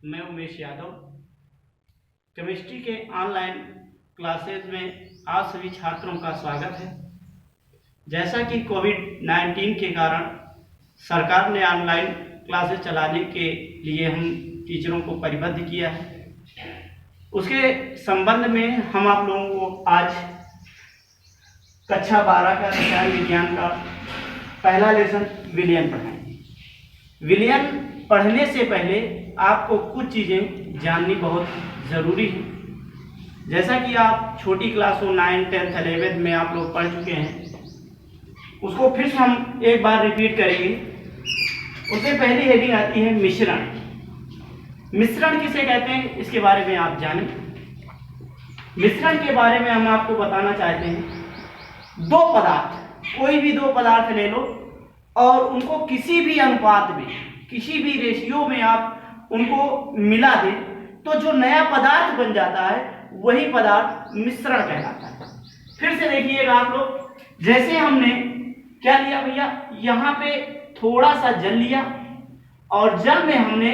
मैं उमेश यादव केमिस्ट्री के online classes में आप सभी छात्रों का स्वागत है। जैसा कि कोविड-19 के कारण सरकार ने ऑनलाइन क्लासेज चलाने के लिए हम टीचरों को परिबद्ध किया है, उसके संबंध में हम आप लोगों को आज कक्षा 12 का रसायन विज्ञान का पहला लेसन विलयन पढ़ाएंगे। विलयन पढ़ने से पहले आपको कुछ चीज़ें जाननी बहुत ज़रूरी है। जैसा कि आप छोटी क्लास हो 9, 10, 11 में आप लोग पढ़ चुके हैं, उसको फिर से हम एक बार रिपीट करेंगे। उससे पहली हेडिंग आती है मिश्रण। मिश्रण किसे कहते हैं इसके बारे में आप जानें। मिश्रण के बारे में हम आपको बताना चाहते हैं। दो पदार्थ, कोई भी दो पदार्थ ले लो और उनको किसी भी अनुपात में, किसी भी रेशियो में आप उनको मिला दें तो जो नया पदार्थ बन जाता है वही पदार्थ मिश्रण कहलाता है। फिर से देखिएगा आप लोग, जैसे हमने क्या लिया भैया, यहाँ पे थोड़ा सा जल लिया और जल में हमने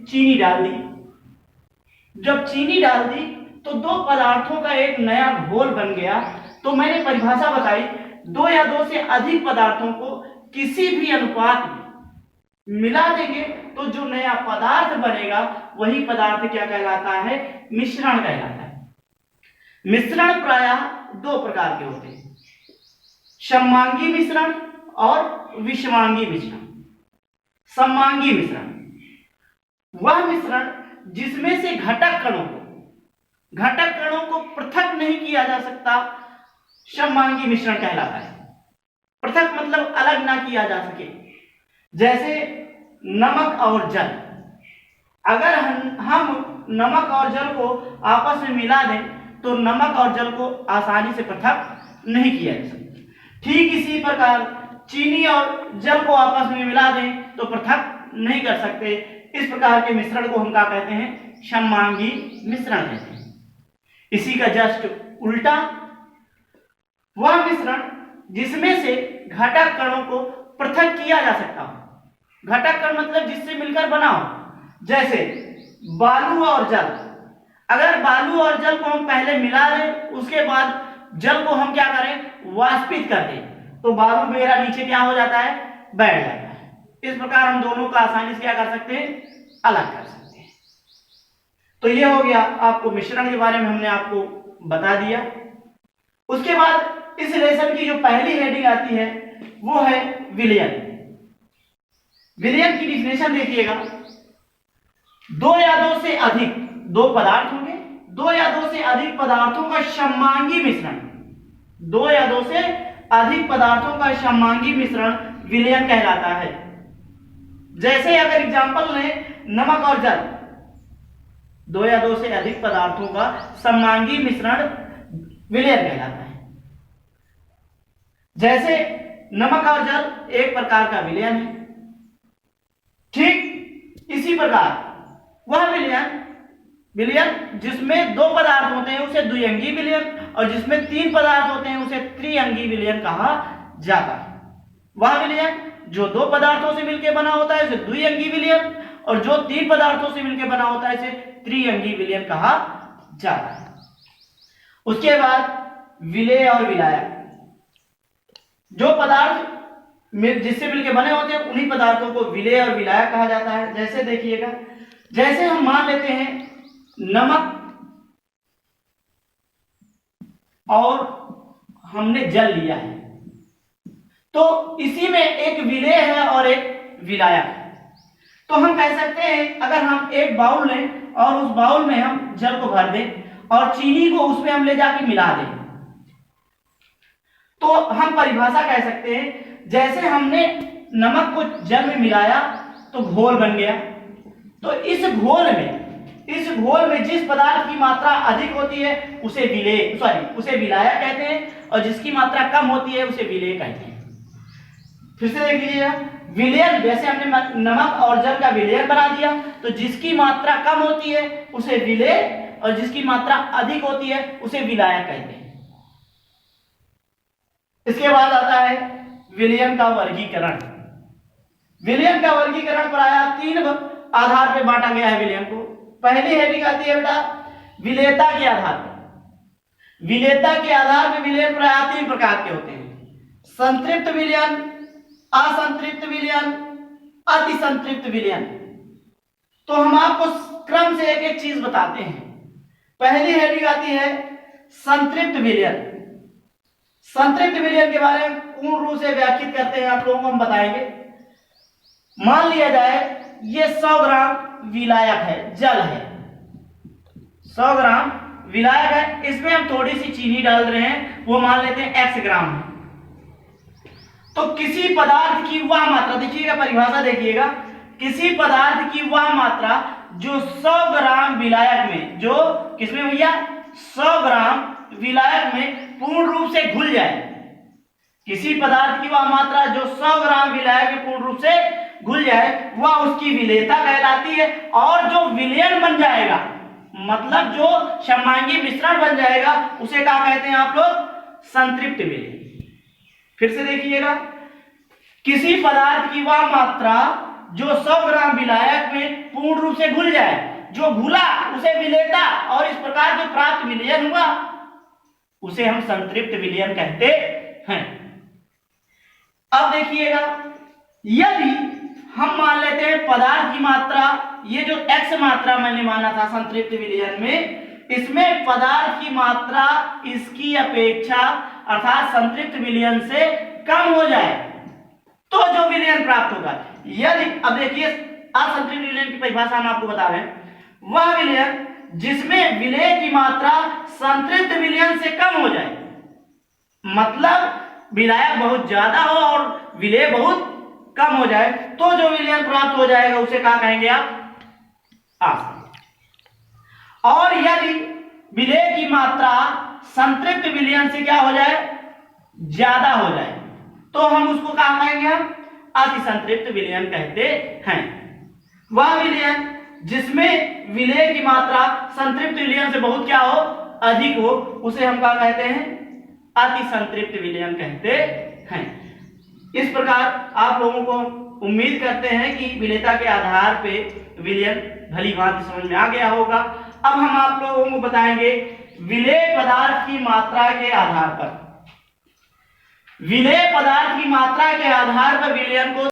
चीनी डाल दी। जब चीनी डाल दी तो दो पदार्थों का एक नया घोल बन गया। तो मैंने परिभाषा बताई, दो या दो से अधिक पदार्थों को किसी भी अनुपात में मिला देंगे तो जो नया पदार्थ बनेगा वही पदार्थ क्या कहलाता है, मिश्रण कहलाता है। मिश्रण प्रायः दो प्रकार के होते हैं, सममांगी मिश्रण और विषमांगी मिश्रण। सममांगी मिश्रण वह मिश्रण जिसमें से घटक कणों को पृथक नहीं किया जा सकता, सममांगी मिश्रण कहलाता है। पृथक मतलब अलग ना किया जा सके। जैसे नमक और जल, अगर हम नमक और जल को आपस में मिला दें तो नमक और जल को आसानी से पृथक नहीं किया जा सकता। ठीक इसी प्रकार चीनी और जल को आपस में मिला दें तो पृथक नहीं कर सकते। इस प्रकार के मिश्रण को हम क्या कहते हैं, सममांगी मिश्रण कहते हैं। इसी का जस्ट उल्टा वह मिश्रण जिसमें से घटक कणों को पृथक किया जा सकता हो। घटक कण मतलब जिससे मिलकर बना हो। जैसे बालू और जल, अगर बालू और जल को हम पहले मिला दें, उसके बाद जल को हम क्या करें, वाष्पित कर दें, तो बालू मेरा नीचे क्या हो जाता है, बैठ जाता है। इस प्रकार हम दोनों का आसानी से क्या कर सकते हैं, अलग कर सकते हैं। तो ये हो गया, आपको मिश्रण के बारे में हमने आपको बता दिया। उसके बाद इस लेसन की जो पहली हेडिंग आती है वो है विलयन। विलयन की डिफिनेशन देखिएगा, दो या दो से अधिक, दो पदार्थ होंगे, दो या दो से अधिक पदार्थों का सममांगी मिश्रण, दो या दो से अधिक पदार्थों का सममांगी मिश्रण विलयन कहलाता है। जैसे अगर एग्जांपल लें, नमक और जल, दो या दो से अधिक पदार्थों का सममांगी मिश्रण विलयन कहलाता है। जैसे नमक और जल एक प्रकार का विलयन है, ठीक इसी प्रकार वह विलयन जिसमें दो पदार्थ होते हैं उसे द्विअंगी विलयन, और जिसमें तीन पदार्थ होते हैं उसे त्रिअंगी विलयन कहा जाता है। वह विलयन जो दो पदार्थों से मिलकर बना होता है उसे द्विअंगी विलयन, और जो तीन पदार्थों से मिलकर बना होता है इसे त्रिअंगी विलयन कहा जाता है। उसके बाद विलेय और विलायक, जो पदार्थ जिससे मिलकर बने होते हैं उन्हीं पदार्थों को विलेय और विलायक कहा जाता है। जैसे देखिएगा, जैसे हम मान लेते हैं नमक और हमने जल लिया है, तो इसी में एक विलेय है और एक विलायक है। तो हम कह सकते हैं, अगर हम एक बाउल लें और उस बाउल में हम जल को भर दें और चीनी को उसमें हम ले जाके मिला दें, तो हम परिभाषा कह सकते हैं, जैसे हमने नमक को जल में मिलाया तो घोल बन गया। तो इस घोल में जिस पदार्थ की मात्रा अधिक होती है उसे विलायक कहते हैं, और जिसकी मात्रा कम होती है उसे विलेय कहते हैं। फिर से देख लीजिएगा, विलयन जैसे हमने नमक और जल का विलयन बना दिया, तो जिसकी मात्रा कम होती है उसे विलेय और जिसकी मात्रा अधिक होती है उसे विलायक कहते हैं। इसके बाद आता है विलयन का वर्गीकरण। विलयन का वर्गीकरण प्रायः तीन आधार पर बांटा गया है विलयन को। पहली हेडिंग आती है बेटा विलेयता के आधार पर। विलेयता के आधार पर विलयन प्रायः 3 प्रकार के होते हैं: संतृप्त विलयन, असंतृप्त विलयन, अति संतृप्त विलयन। तो हम आपको क्रम से एक एक चीज बताते हैं। पहली हेडिंग आती है संतृप्त विलयन। संतृप्त विलयन के बारे में पूर्ण रूप से व्याख्यात करते हैं आप लोगों को हम बताएंगे। मान लिया जाए ये 100 ग्राम विलायक है, जल है, 100 ग्राम विलायक है, इसमें हम थोड़ी सी चीनी डाल रहे हैं, वो मान लेते हैं x ग्राम है। तो किसी पदार्थ की वह मात्रा, देखिएगा परिभाषा देखिएगा, किसी पदार्थ की वह मात्रा जो 100 ग्राम विलायक में, जो किसमें भैया 100 ग्राम विलायक में पूर्ण रूप से घुल जाए। किसी पदार्थ की वह मात्रा जो 100 ग्राम विलायक में पूर्ण रूप से घुल जाए वह उसकी विलेयता कहलाती है। और जो विलयन बन जाएगा, मतलब जो सममांगी मिश्रण बन जाएगा, उसे क्या कहते हैं आप लोग? संतृप्त विलयन। फिर से देखिएगा, किसी पदार्थ की वह मात्रा जो 100 ग्राम विलायक में पूर्ण रूप से घुल जाए, जो घुला उसे विलेयता, और इस प्रकार जो प्राप्त विलयन हुआ उसे हम संतृप्त विलयन कहते हैं। अब देखिएगा, यदि हम मान लेते हैं पदार्थ की मात्रा, ये जो x मात्रा मैंने माना था संतृप्त विलयन में, इसमें पदार्थ की मात्रा इसकी अपेक्षा अर्थात संतृप्त विलयन से कम हो जाए तो जो विलयन प्राप्त होगा। यदि अब देखिए असंतृप्त विलयन की परिभाषा हम आपको बता रहे हैं, वह विलयन जिसमें विलेय की मात्रा संतृप्त विलयन से कम हो जाए, मतलब विलायक बहुत ज्यादा हो और विलेय बहुत कम हो जाए, तो जो विलयन प्राप्त हो जाएगा उसे क्या कहेंगे आप? आसंतृप्त। और यदि विलेय की मात्रा संतृप्त विलयन से क्या हो जाए? ज्यादा हो जाए, तो हम उसको क्या कहेंगे? हम अति संतृप्त विलयन कहते हैं। वह विलयन जिसमें विलेय की मात्रा संतृप्त विलयन से बहुत क्या हो? अधिक हो, उसे हम क्या कहते हैं? अति संतृप्त विलयन कहते हैं। इस प्रकार आप लोगों को उम्मीद करते हैं कि विलेयता के आधार पे विलयन भली भांति समझ में आ गया होगा। अब हम आप लोगों को बताएंगे विलेय पदार्थ की मात्रा के आधार पर, विलेय पदार्थ की मात्रा के आधार पर विलयन को